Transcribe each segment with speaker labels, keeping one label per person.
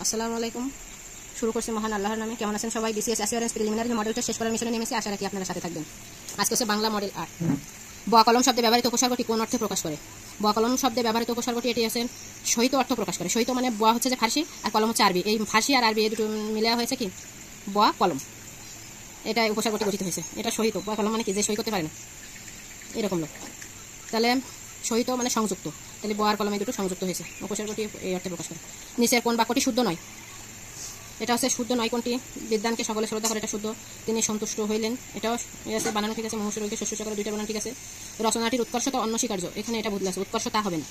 Speaker 1: আসসালামু আলাইকুম। শুরু করছি মহান আল্লাহর নামে। কেমন আছেন সবাই? বিসিএস অ্যাসিওরেন্স প্রিলিমিনারি মডেলটা শেষ করার মিশনে নেমেছি, আশা রাখি আপনারা সাথে থাকবেন। আজকে হচ্ছে বাংলা মডেল 8। ব কলম শব্দে ব্যবহৃত উপসর্গটি কোন অর্থে প্রকাশ করে? ব কলম শব্দে ব্যবহৃত উপসর্গটি এটি আছে সহিত অর্থ প্রকাশ করে। সহিত মানে ব হচ্ছে যে ফার্সি আর কলম হচ্ছে আরবি। এই ফার্সি আর আরবি এই দুটো মিলে হয়েছে কি ব কলম। এটা উপসর্গটি গঠিত হয়েছে। এটা সহিত। ব কলম মানে কি, যে সই করতে পারে না এরকম লোক। তাহলে সহিত মানে সংযুক্ত। তাহলে ব আর কলম এই দুটো সংযুক্ত হয়েছে, উপসর্গটি এই অর্থে প্রকাশ করে। নিচের কোন বাক্যটি শুদ্ধ নয়? এটা হচ্ছে শুদ্ধ নয় কোনটি? বিদ্যানকে সকলে শ্রদ্ধা করে, এটা শুদ্ধ। তিনি সন্তুষ্ট হইলেন, এটাও আছে, বানানো ঠিক আছে। মহসুরকে শস্য করে, দুইটা বানানো ঠিক আছে। রচনাটির উৎকর্ষতা অন্যস্বীকার্য, এখানে এটা বদলে আছে, উৎকর্ষতা হবে না,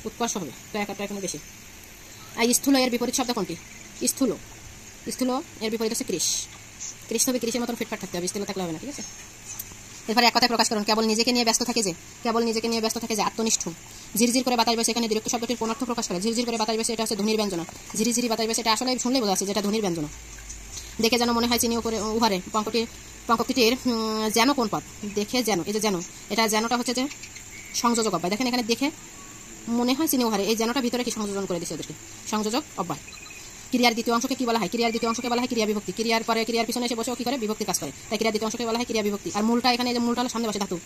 Speaker 1: উৎকর্ষ হবে। তো একটা এখানে বেশি। আর স্থূল এর বিপরীত শব্দ কোনটি? স্থূল। স্থূল এর বিপরীত হচ্ছে কৃষ। কৃষ হবে কৃষের মতন ফিটফাট থাকতে হবে, স্থূল থাকলে হবে না, ঠিক আছে। এরপরে এক কথায় প্রকাশ করুন। কেবল নিজেকে নিয়ে ব্যস্ত থাকে যে, কেবল নিজেকে নিয়ে ব্যস্ত থাকে যে আত্মনিষ্ঠ। ঝিরঝির করে বাতাস বসে, এখানে দীর্ঘ শব্দটির কোন অর্থ প্রকাশ করে? ঝিরঝির করে বাতাস বসে, এটা হচ্ছে ধ্বনির ব্যঞ্জনা। ঝিরিঝিরি বাতাস বসে, এটা আসলে শুনলেই বোঝা যাচ্ছে যেটা ধ্বনির ব্যঞ্জনা। দেখে যেন মনে হয় চিনি উপরে উহারে পঙ্কটির যেন কোন পদ? দেখে যেন, এই যে যেন, এটা যেনটা হচ্ছে যে সংযোজক অব্যয়। দেখেন এখানে দেখে মনে হয় চিনি উহারে, এই যেনটা ভিতরে কি সংযোজন করে দিচ্ছে ওদেরকে, সংযোজক অব্যয়। ক্রিয়ার দ্বিতীয় অংশকে কি বলা হয়? ক্রিয়ার দ্বিতীয় অংশকে বলা হয় ক্রিয়া বিভক্তি। ক্রিয়ার পরে ক্রিয়ার পিছনে এসে বসেও কি করে? বিভক্তি কাজ করে। তাই ক্রিয়ার দ্বিতীয় অংশকে বলা হয় ক্রিয়া বিভক্তি। আর মূলটা এখানে, যে মূলটা হলো সামনে বসে ধাতু।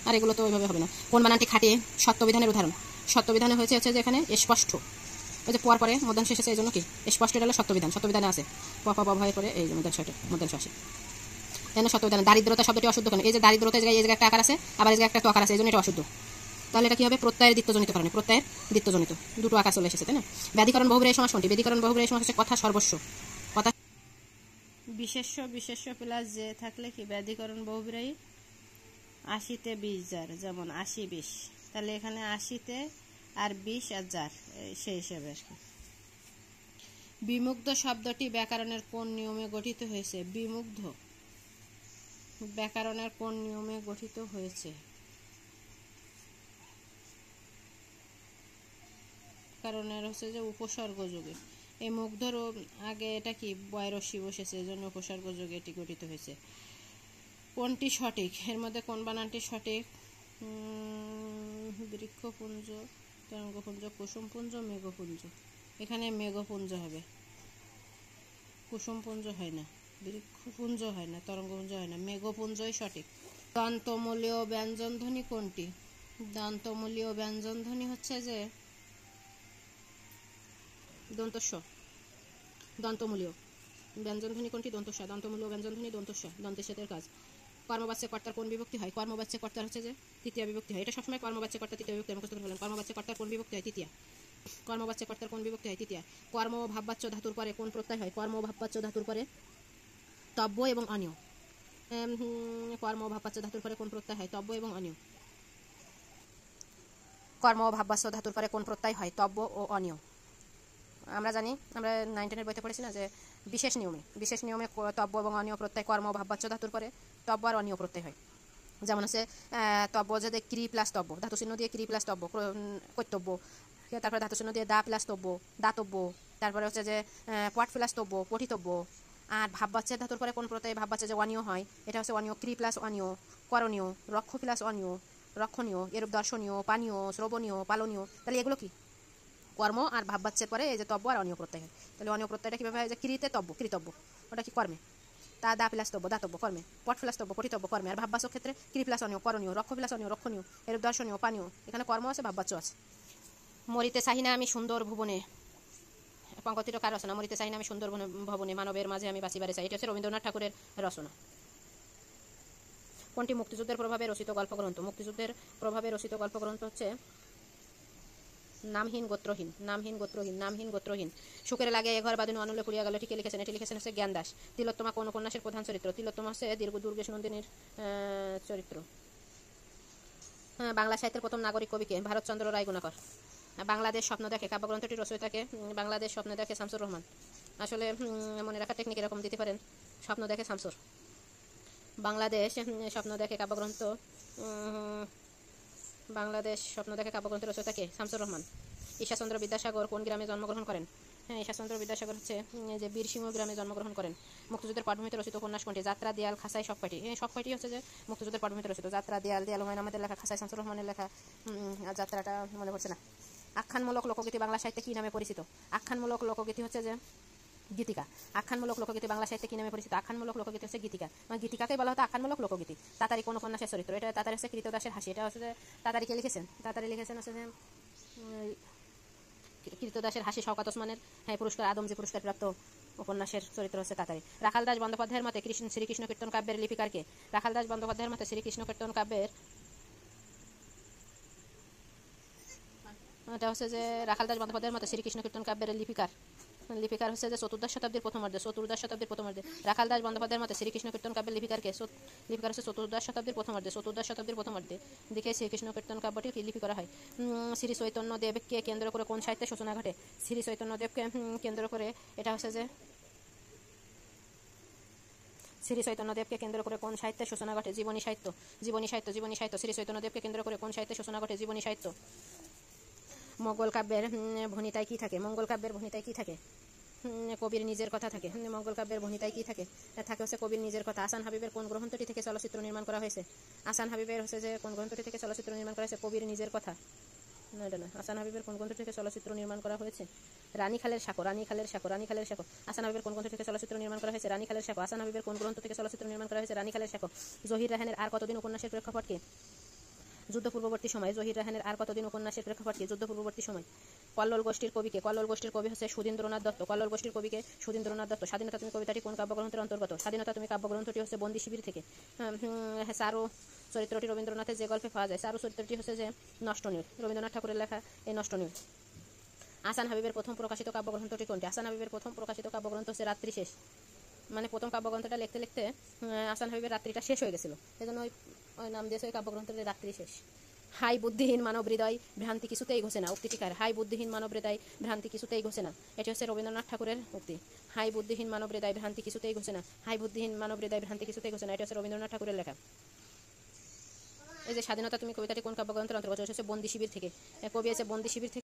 Speaker 1: আর এগুলো তো ওইভাবে হবে না। কোন বানানটি খাটিয়ে? সত্যবিধানের উদাহরণ। সত্যবিধানে হয়েছে যে এখানে স্পষ্ট, ওই যে পর পরে মধ্যাংশ এসেছে, এই জন্য কি স্পষ্ট, এটা হলো সত্যবিধান। সত্যবিধানে আছে প প ভয় করে এই যে মধ্যাংশ আসে, এখানে সত্যবিধান। দারিদ্রতা শব্দটি অশুদ্ধ কেন? এই যে দারিদ্রতা, এই জায়গায় একটা আকার আছে, আবার এই জায়গায় একটা আকার আছে, এই জন্য এটা অশুদ্ধ। তাহলে এটা কি হবে? প্রত্যয়ের দ্বিত্বজনিত কারণে, প্রত্যয়ের দ্বিত্বজনিত, দুটো আকার চলে এসেছে, তাই না? ব্যাধিকরণ বহুব্রীহি সমাস কোনটি? ব্যাধিকরণ বহুব্রীহি সমাস হচ্ছে কথা সর্বস্ব। কথা বিশেষ্য প্লাস যে থাকলে কি ব্যাধিকরণ বহুব্রীহি? 80-তে 20 যার, যেমন 80-20। তাহলে এখানে 80-তে আর 20 আর যার, সেই হিসেবে আর কি। বিমুগ্ধ শব্দটি ব্যাকরণের কোন নিয়মে গঠিত হয়েছে? বিমুগ্ধ ব্যাকরণের কোন নিয়মে গঠিত হয়েছে? কারণের হচ্ছে যে উপসর্গ যোগে। এই মুগ্ধর আগে এটা কি বয়রসি বসেছে, এই জন্য উপসর্গ যোগে এটি গঠিত হয়েছে। কোনটি সঠিক? এর মধ্যে কোন বানানটি সঠিক? বৃক্ষপুঞ্জ, তরঙ্গপুঞ্জ, কুসুমপুঞ্জ, মেঘপুঞ্জ। এখানে মেঘপুঞ্জ হবে, কুসুমপুঞ্জ হয় না, বৃক্ষপুঞ্জ হয় না, তরঙ্গপুঞ্জ হয় না, মেঘপুঞ্জই সঠিক। দন্তমূলীয় ব্যঞ্জনধ্বনি কোনটি? দন্তমূলীয় ব্যঞ্জনধ্বনি হচ্ছে যে দন্তস্ব। দন্তমূলীয় ব্যঞ্জনধ্বনি কোনটি? দন্তস্ব। দন্তমূলীয় ব্যঞ্জনধ্বনি দন্তস্ব, দন্তের সাথে কাজ। কর্মবাচ্যে কর্তার কোন বিভক্তি হয়? কর্মবাচ্যে কর্তার হচ্ছে যে তৃতীয় বিভক্তি হয়। এটা সবসময় কর্মবাচ্যে কর্তা তৃতীয় বিভক্তি মুখস্থ করে ফেলেন। কর্মবাচ্যে কর্তার কোন বিভক্তি হয়? তৃতীয়া। কর্মবাচ্যে কর্তার কোন বিভক্তি হয়? তৃতীয়া। কর্ম ও ভাববাচ্য ধাতুর পরে কোন প্রত্যয় হয়? কর্ম ও ভাববাচ্য ধাতুর পরে তব্য এবং অনিয়। কর্ম ও ভাববাচ্য ধাতুর পরে কোন প্রত্যয় হয়? তব্য এবং অনিয়। কর্ম ও ভাববাচ্য ধাতুর পরে কোন প্রত্যয় হয়? তব্য ও অনিয়। আমরা জানি, আমরা 9-10 বইতে পড়েছি না, যে বিশেষ নিয়মে তব্য এবং অনিয় প্রত্যয় কর্ম ও ভাববাচ্য ধাতুর পরে তব্য আর অনিয় প্রত্যয় হয়। যেমন হচ্ছে তব্য যদি ক্রি প্লাস তব্য, ধাতু চিহ্ন দিয়ে ক্রি প্লাস তব্য কর্তব্য, তারপরে ধাতু চিহ্ন দিয়ে দা প্লাস তব্য দাতব্য, তারপরে হচ্ছে যে পট প্লাস তব্য পঠিতব্য। আর ভাববাচ্যের ধাতুর পরে কোন প্রত্যয় ভাববাচ্যে যে অনিয় হয়? এটা হচ্ছে অনিয়। ক্রি প্লাস অনিয় করণীয়, রক্ষ প্লাস অনিয় রক্ষণীয়, এরূপ দর্শনীয়, পানীয়, শ্রবণীয়, পালনীয়। তাহলে এগুলো কি? কর্ম আর ভাববাচ্যের পরে এই যে তব্য আর অনিয় প্রত্যয় হয়। তাহলে অনিয় প্রত্যয়টা কিভাবে হয়? যে ক্রিতে তব্য, কৃতব্য, ওটা কি কর্মে। তা দা প্লাস তব্য দাতব্য কর্মে, পট প্লাস তব্য পঠিতব্য কর্মে। আর ভাববাচ্যের ক্ষেত্রে ক্রি প্লাস অনিয় করণীয়, রক্ষ প্লাস অনিয় রক্ষণীয়, এরূপ দর্শনীয়, পানীয়। এখানে কর্ম আছে, ভাববাচ্য আছে। মরিতে চাহিনা আমি সুন্দর ভুবনে, পঙ্কতিটা কার রচনা? মরিতে চাহিনা আমি সুন্দর ভবনে, মানবের মাঝে আমি বাঁচিবারে চাই। এটা হচ্ছে রবীন্দ্রনাথ ঠাকুরের রচনা। কোনটি মুক্তিযুদ্ধের প্রভাবে রচিত গল্পগ্রন্থ? মুক্তিযুদ্ধের প্রভাবে রচিত গল্পগ্রন্থ হচ্ছে নামহীন গোত্রহীন। নামহীন গোত্রহীন। সুখের লাগে এ ঘর বাঁধুন অনুলে পুড়িয়া গেল, এটি লিখেছেন? এটি লিখেছেন হচ্ছে জ্ঞানদাস। তিলোত্তমা কোন উপন্যাসের প্রধান চরিত্র? তিলোত্তমা হচ্ছে দুর্গেশ নন্দিনীর চরিত্র। বাংলা সাহিত্যের প্রথম নাগরিক কবিকে? ভারতচন্দ্র রায় গুণাকর। বাংলাদেশ স্বপ্ন দেখে কাব্যগ্রন্থটির রচয়িতাকে? বাংলাদেশ স্বপ্ন দেখে শামসুর রহমান। আসলে মনে রাখার টেকনিক এরকম দিতে পারেন, স্বপ্ন দেখে শামসুর। বাংলাদেশ স্বপ্ন দেখে কাব্যগ্রন্থ, বাংলাদেশ স্বপ্ন দেখে কাব্যগ্রন্থের রচয়িতাকে? শামসুর রহমান। ঈশ্বরচন্দ্র বিদ্যাসাগর কোন গ্রামে জন্মগ্রহণ করেন? ঈশ্বরচন্দ্র বিদ্যাসাগর হচ্ছে যে বীরসিংহ গ্রামে জন্মগ্রহণ করেন। মুক্তিযুদ্ধের পটভূমিতে রচিত উপন্যাস কোনটি? যাত্রা, দেয়াল, খাসাই, সব কয়টি? সব কয়টি হচ্ছে যে মুক্তিযুদ্ধের পটভূমিতে রচিত। যাত্রা, দেয়াল হুমায়ুন আহমেদের লেখা, খাসাই শামসুর রহমানের লেখা, যাত্রাটা মনে পড়ছে না। আখ্যানমূলক লোকগীতি বাংলা সাহিত্যে কী নামে পরিচিত? আখ্যানমূলক লোকগীতি হচ্ছে যে গীতিকা। আখ্যানমূলক লোকগীতি বাংলা সাহিত্যে কী নামে পরিচিত? আখ্যানমূলক লোকগীতি হচ্ছে গীতিকা, মানে গীতিকাকেই বলা হতো আখ্যানমূলক লোকগীতি। তাতারি কোন উপন্যাসের চরিত্র? এটা তাতারি হচ্ছে কৃতদাসের হাসি। এটা হচ্ছে যে তাতারি কে লিখেছেন? তাতারি লিখেছেন হচ্ছে যে কৃতদাসের হাসি শওকত ওসমানের পুরস্কার, আদমজি পুরস্কার প্রাপ্ত উপন্যাসের চরিত্র হচ্ছে তাতারি। রাখালদাস বন্দ্যোপাধ্যায়ের মতে শ্রীকৃষ্ণ কীর্তন কাব্যের লিপিকারকে? রাখালদাস বন্দ্যোপাধ্যায়ের মতে শ্রীকৃষ্ণ কীর্তন কাব্যের এটা হচ্ছে যে রাখালদাস বন্দ্যোপাধ্যায়ের মতে শ্রীকৃষ্ণ কীর্তন কাব্যের লিপিকার হচ্ছে যে চতুর্দশ শতাব্দীর প্রথমার্ধে। রাখালদাস বন্দ্যোপাধ্যায়ের মতে শ্রীকৃষ্ণ কীর্তন কাব্যের লিপিকারকে? লিপিকার হচ্ছে চতুর্দশ শতাব্দীর প্রথমার্ধে দিকে শ্রীকৃষ্ণ কীর্তন কাব্যটি লিপি করা হয়। শ্রী চৈতন্যদেবকে কেন্দ্র করে কোন সাহিত্যের সূচনা ঘটে? শ্রী চৈতন্যদেবকে কেন্দ্র করে এটা হচ্ছে যে শ্রী চৈতন্যদেবকে কেন্দ্র করে কোন সাহিত্যের সূচনা ঘটে? জীবনী সাহিত্য। শ্রী চৈতন্যদেবকে কেন্দ্র করে কোন সাহিত্যের সূচনা ঘটে? জীবনী সাহিত্য। মঙ্গল কাব্যের ভণিতায় কি থাকে? মঙ্গল কাব্যের ভণিতায় কি থাকে? কবির নিজের কথা থাকে। মঙ্গল কাব্যের ভণিতায় কি থাকে? থাকে হচ্ছে কবির নিজের কথা। আহসান হাবিবের কোন গ্রন্থটি থেকে চলচ্চিত্র নির্মাণ করা হয়েছে? আহসান হাবিবের হচ্ছে যে কোন গ্রন্থটি থেকে চলচ্চিত্র নির্মাণ করা হয়েছে? কবির নিজের কথা। না, এটা না। আহসান হাবিবের কোন গ্রন্থ থেকে চলচ্চিত্র নির্মাণ করা হয়েছে? রানীখালের সাঁকো। আহসান হাবিবের কোন গ্রন্থ থেকে চলচ্চিত্র নির্মাণ করা হয়েছে? রানীখালের সাঁকো। আহসান হাবিবের কোন গ্রন্থ থেকে চলচ্চিত্র নির্মাণ করা হয়েছে? রানীখালের সাঁকো। জহির রায়হানের আর কতদিন উপন্যাসের প্রেক্ষাপট কি? যুদ্ধ পূর্ববর্তী সময়। জহির রায়হানের আর কতদিন উপন্যাসের প্রেক্ষাপট কি? যুদ্ধ পূর্ববর্তী সময়। কল্লোল গোষ্ঠীর কবিকে? কল্লোল গোষ্ঠীর কবি হচ্ছে সুধীন্দ্রনাথ দত্ত। স্বাধীনতা তুমি কবিতাটি কোন কাব্যগ্রন্থের অন্তর্গত? স্বাধীনতা তুমি কাব্যগ্রন্থটি হচ্ছে বন্দি শিবির থেকে। চারু চরিত্রটি রবীন্দ্রনাথের যে গল্পে পাওয়া যায়। চারু চরিত্রটি হচ্ছে যে নষ্টনীড়, রবীন্দ্রনাথ ঠাকুরের লেখা এই নষ্টনীড়। আহসান হাবিবের প্রথম প্রকাশিত কাব্যগ্রন্থটি কোনটি? আহসান হাবিবের প্রথম প্রকাশিত কাব্যগ্রন্থ হচ্ছে রাত্রি শেষ। মানে প্রথম কাব্যগ্রন্থটা লিখতে লিখতে আহসান হাবিবের রাত্রিটা শেষ হয়ে গেছিল, এই জন্য ওই নাম দিয়েছে ওই কাব্যগ্রন্থের রাত্রি শেষ। হাই বুদ্ধিহীন মানব হৃদয় ভ্রান্তি কিছুতেই ঘোষে না, উক্তিটি কার? হাই বুদ্ধিহীন মানব হৃদয় ভ্রান্তি কিছুতেই ঘোষে না, এটি হচ্ছে রবীন্দ্রনাথ ঠাকুরের উক্তি। হাই বুদ্ধিহীন মানব হৃদয় ভ্রান্তি কিছুতেই ঘোষে না, এটি হচ্ছে রবীন্দ্রনাথ ঠাকুরের লেখা। এই যে স্বাধীনতা তুমি কবিতাটি কোন কাব্যগ্রন্থের অন্তর্গত? হচ্ছে বন্দি শিবির থেকে। কবি আছে বন্দি শিবির থেকে।